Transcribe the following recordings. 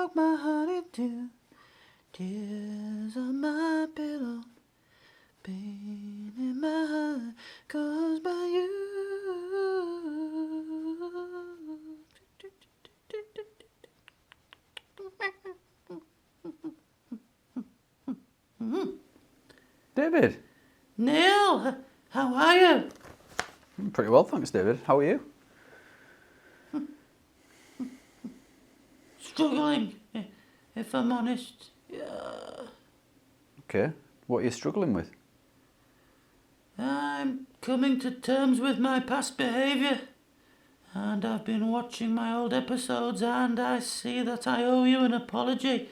broke my heart in two. Tears on my pillow, pain in my heart caused by you. David. Neil, how are you? I'm pretty well, thanks, David. How are you? Struggling, if I'm honest. Okay. What are you struggling with? I'm coming to terms with my past behaviour. And I've been watching my old episodes and I see that I owe you an apology.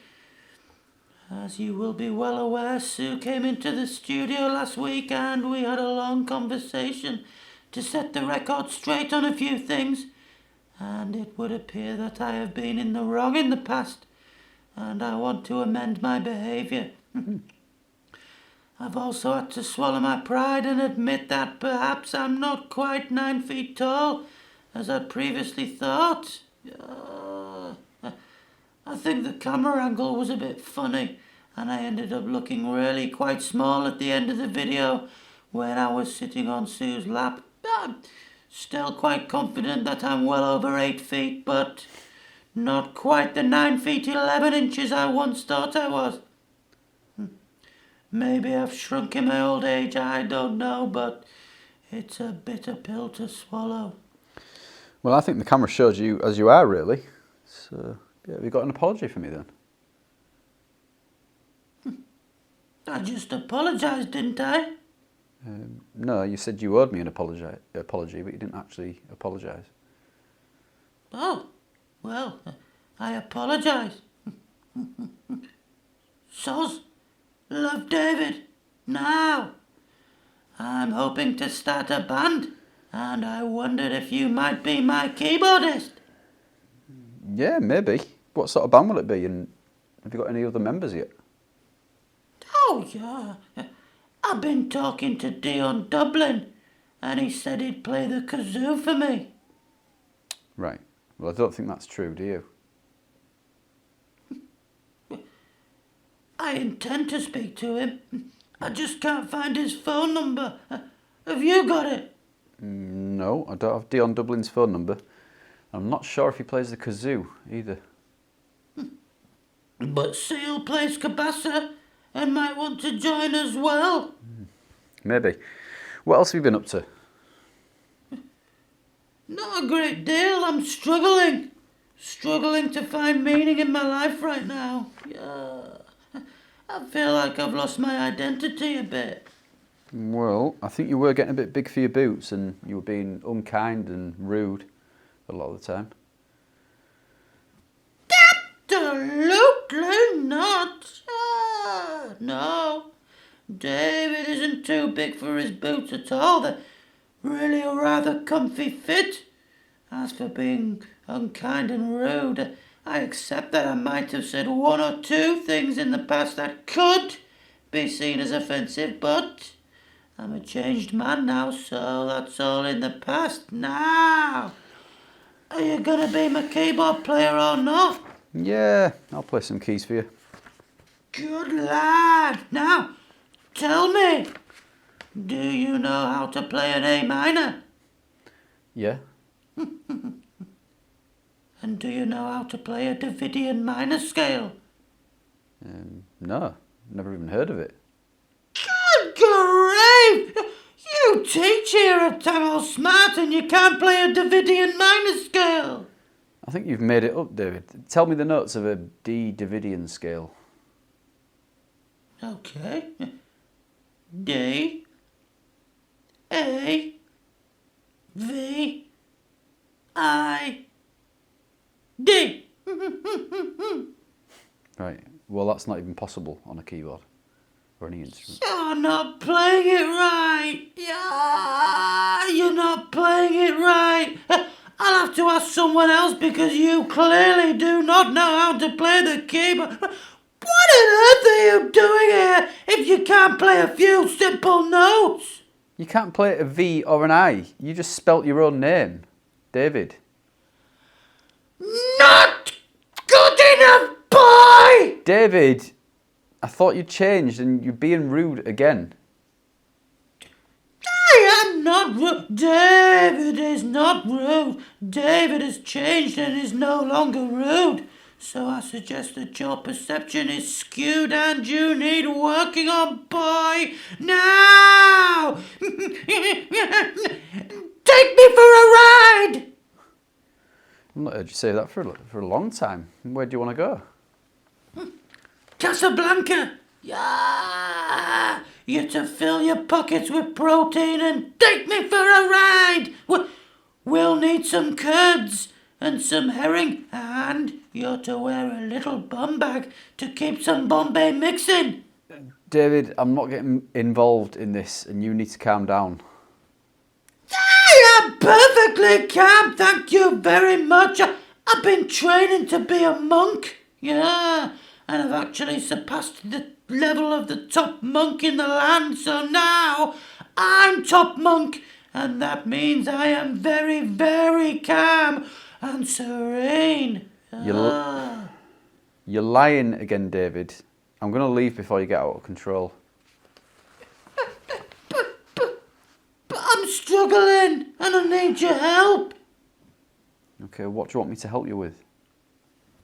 As you will be well aware, Sue came into the studio last week and we had a long conversation to set the record straight on a few things. And it would appear that I have been in the wrong in the past and I want to amend my behaviour. I've also had to swallow my pride and admit that perhaps I'm not quite 9 feet tall, as I'd previously thought. I think the camera angle was a bit funny, and I ended up looking really quite small at the end of the video when I was sitting on Sue's lap. I'm still quite confident that I'm well over 8 feet, but not quite the 9 feet 11 inches I once thought I was. Maybe I've shrunk in my old age, I don't know, but it's a bitter pill to swallow. Well, I think the camera shows you as you are, really. So, yeah, have you got an apology for me then? I just apologised, didn't I? No, you said you owed me an apology, but you didn't actually apologise. Oh, well, I apologise. Soz, love David, now. I'm hoping to start a band, and I wondered if you might be my keyboardist. Yeah, maybe. What sort of band will it be, and have you got any other members yet? Oh, yeah. I've been talking to Dion Dublin, and he said he'd play the kazoo for me. Right. Well, I don't think that's true, do you? I intend to speak to him. I just can't find his phone number. Have you got it? No, I don't have Dion Dublin's phone number. I'm not sure if he plays the kazoo either. But Seal plays Cabasa and might want to join as well. Maybe. What else have you been up to? Not a great deal. I'm struggling. Struggling to find meaning in my life right now. Yeah. I feel like I've lost my identity a bit. Well, I think you were getting a bit big for your boots and you were being unkind and rude a lot of the time. Absolutely not. No. David isn't too big for his boots at all. They're really a rather comfy fit. As for being unkind and rude, I accept that I might have said one or two things in the past that could be seen as offensive, but I'm a changed man now, so that's all in the past. Now, are you going to be my keyboard player or not? Yeah, I'll play some keys for you. Good lad. Now, tell me, do you know how to play an A minor? Yeah. And do you know how to play a Davidian minor scale? No, never even heard of it. Good grief! You teach here at Tamil Smart and you can't play a Davidian minor scale. I think you've made it up, David. Tell me the notes of a D Davidian scale. Okay. D, A, V, I, D. Right. Well, that's not even possible on a keyboard or any instrument. You're not playing it right. Yeah, you're not playing it right. I'll have to ask someone else because you clearly do not know how to play the keyboard. What on earth are you doing here if you can't play a few simple notes? You can't play a V or an I. You just spelt your own name. David. Not good enough David, I thought you changed and you're being rude again. I am not rude. David is not rude. David has changed and is no longer rude. So I suggest that your perception is skewed and you need working on, boy. Now! Take me for a ride! I've not heard you say that for a long time. Where do you want to go? Casablanca! Yeah! You're to fill your pockets with protein and take me for a ride! We'll need some curds and some herring, and you're to wear a little bum bag to keep some Bombay mix in. David, I'm not getting involved in this and you need to calm down. I am perfectly calm, thank you very much. I've been training to be a monk, yeah, and I've actually surpassed the level of the top monk in the land, so now I'm top monk, and that means I am very, very calm and serene. You're lying again, David. I'm going to leave before you get out of control. But I'm struggling and I need your help. Okay, what do you want me to help you with?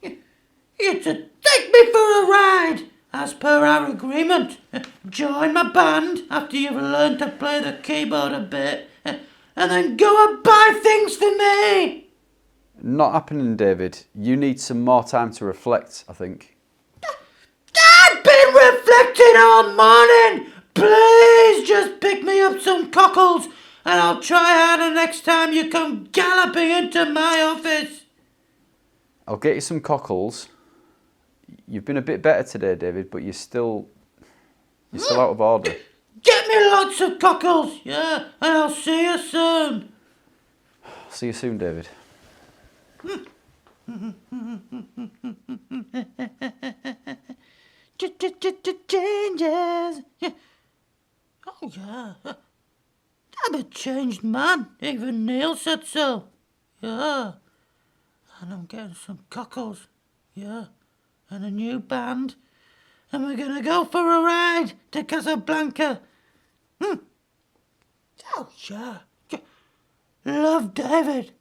You're to take me for a ride, as per our agreement. Join my band after you've learned to play the keyboard a bit, and then go and buy things for me. Not happening, David. You need some more time to reflect, I think. I've been reflecting all morning. Please just pick me up some cockles, and I'll try harder next time you come galloping into my office. I'll get you some cockles. You've been a bit better today, David, but you're still out of order. Get me lots of cockles, yeah, and I'll see you soon. See you soon, David. Changes. Oh yeah, I'm a changed man. Even Neil said so. Yeah, and I'm getting some cockles. Yeah, and a new band, and we're gonna go for a ride to Casablanca. Oh yeah, love David.